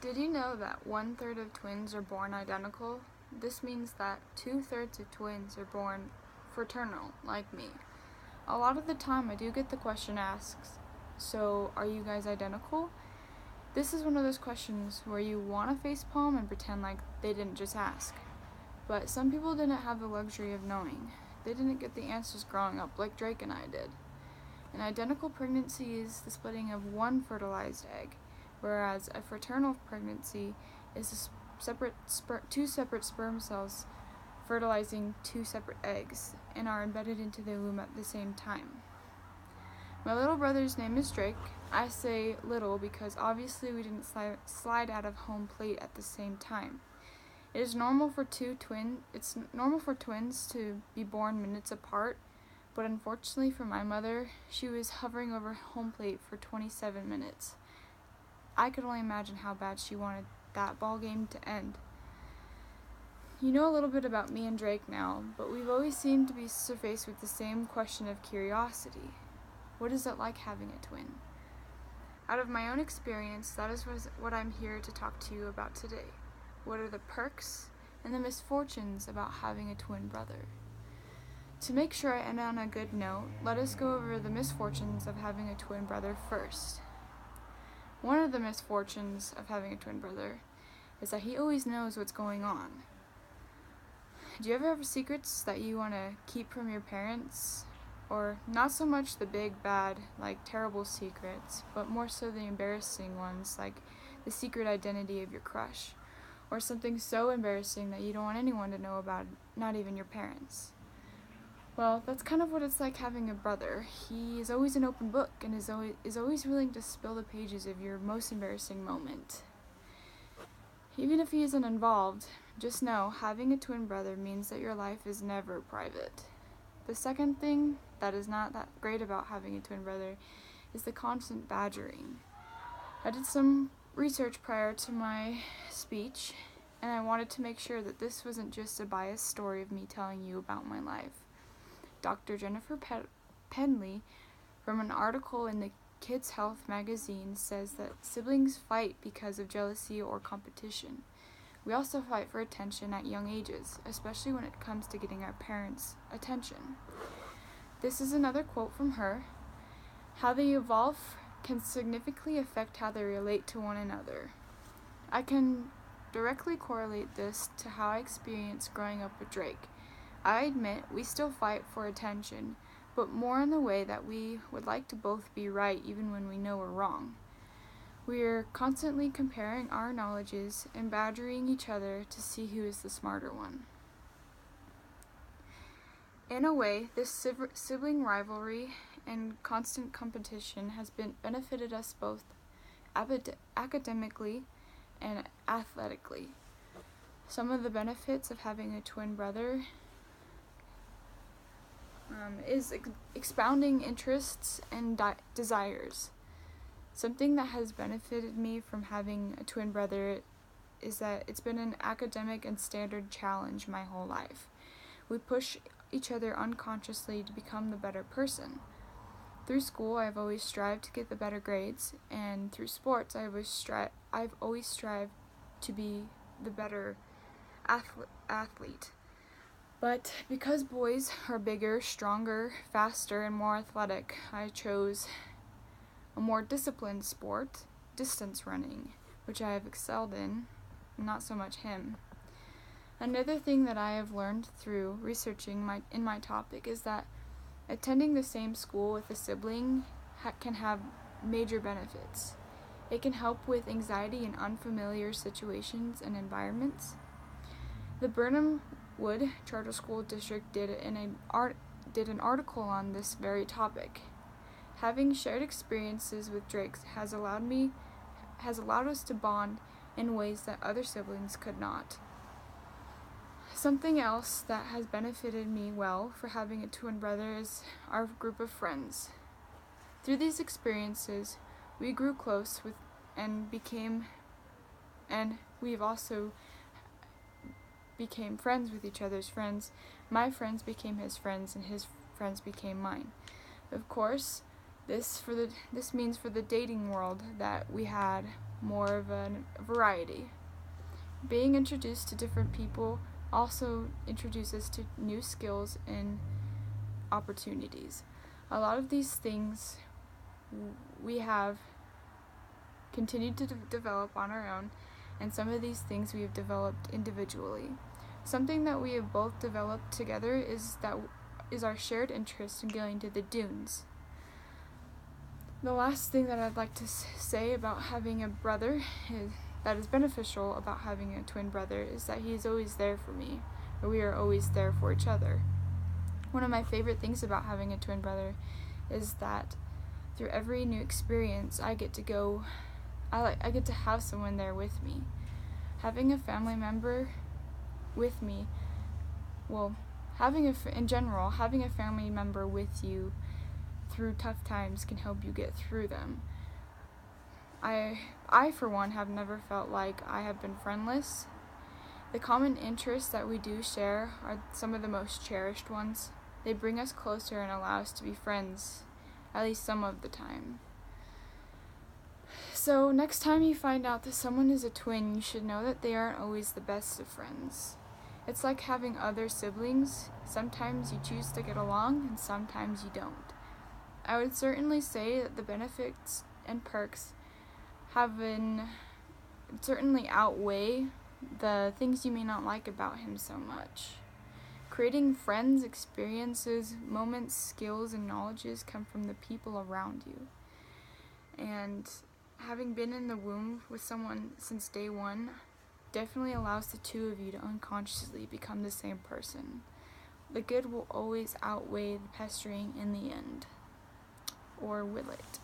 Did you know that 1/3 of twins are born identical? This means that 2/3 of twins are born fraternal, like me. A lot of the time I do get the question asked, so are you guys identical? This is one of those questions where you want to facepalm and pretend like they didn't just ask. But some people didn't have the luxury of knowing. They didn't get the answers growing up like Drake and I did. An identical pregnancy is the splitting of one fertilized egg, whereas a fraternal pregnancy is two separate sperm cells fertilizing two separate eggs and are embedded into the womb at the same time. My little brother's name is Drake. I say little because obviously we didn't slide out of home plate at the same time. It's normal for twins to be born minutes apart, but unfortunately for my mother, she was hovering over home plate for 27 minutes. I could only imagine how bad she wanted that ball game to end. You know a little bit about me and Drake now, but we've always seemed to be faced with the same question of curiosity. What is it like having a twin? Out of my own experience, that is what I'm here to talk to you about today. What are the perks and the misfortunes about having a twin brother? To make sure I end on a good note, let us go over the misfortunes of having a twin brother first. One of the misfortunes of having a twin brother is that he always knows what's going on. Do you ever have secrets that you want to keep from your parents? Or not so much the big, bad, terrible secrets, but more so the embarrassing ones, like the secret identity of your crush, or something so embarrassing that you don't want anyone to know about, not even your parents. Well, that's kind of what it's like having a brother. He is always an open book and is always willing to spill the pages of your most embarrassing moment. Even if he isn't involved, just know having a twin brother means that your life is never private. The second thing that is not that great about having a twin brother is the constant badgering. I did some research prior to my speech, and I wanted to make sure that this wasn't just a biased story of me telling you about my life. Dr. Jennifer Penley, from an article in the Kids Health magazine, says that siblings fight because of jealousy or competition. We also fight for attention at young ages, especially when it comes to getting our parents' attention. This is another quote from her. How they evolve can significantly affect how they relate to one another. I can directly correlate this to how I experienced growing up with Drake. I admit we still fight for attention, but more in the way that we would like to both be right even when we know we're wrong. We are constantly comparing our knowledges and badgering each other to see who is the smarter one. In a way, this sibling rivalry and constant competition has benefited us both academically and athletically. Some of the benefits of having a twin brother is expounding interests and desires. Something that has benefited me from having a twin brother is that it's been an academic and standard challenge my whole life. We push each other unconsciously to become the better person. Through school, I've always strived to get the better grades, and through sports, I've always strived to be the better athlete. But because boys are bigger, stronger, faster, and more athletic, I chose a more disciplined sport, distance running, which I have excelled in, not so much him. Another thing that I have learned through researching my topic is that attending the same school with a sibling can have major benefits. It can help with anxiety in unfamiliar situations and environments. The Burnham Wood Charter School District did an article on this very topic. Having shared experiences with Drake has allowed us to bond in ways that other siblings could not. Something else that has benefited me well for having a twin brother is our group of friends. Through these experiences, we grew close we've also became friends with each other's friends. My friends became his friends, and his friends became mine. Of course, this means for the dating world that we had more of a variety. Being introduced to different people also introduces to new skills and opportunities. A lot of these things we have continued to develop on our own, and some of these things we have developed individually. Something that we have both developed together is our shared interest in going to the dunes. The last thing that I'd like to say about having a brother that is beneficial about having a twin brother is that he is always there for me, or we are always there for each other. One of my favorite things about having a twin brother is that through every new experience I get to have someone there with me. Having a family member with me, having a family member with you through tough times can help you get through them. I for one have never felt like I have been friendless. The common interests that we do share are some of the most cherished ones. They bring us closer and allow us to be friends, at least some of the time. So next time you find out that someone is a twin, you should know that they aren't always the best of friends. It's like having other siblings. Sometimes you choose to get along and sometimes you don't. I would certainly say that the benefits and perks certainly outweigh the things you may not like about him so much. Creating friends, experiences, moments, skills, and knowledges come from the people around you. And having been in the womb with someone since day one definitely allows the two of you to unconsciously become the same person. The good will always outweigh the pestering in the end. Or will it?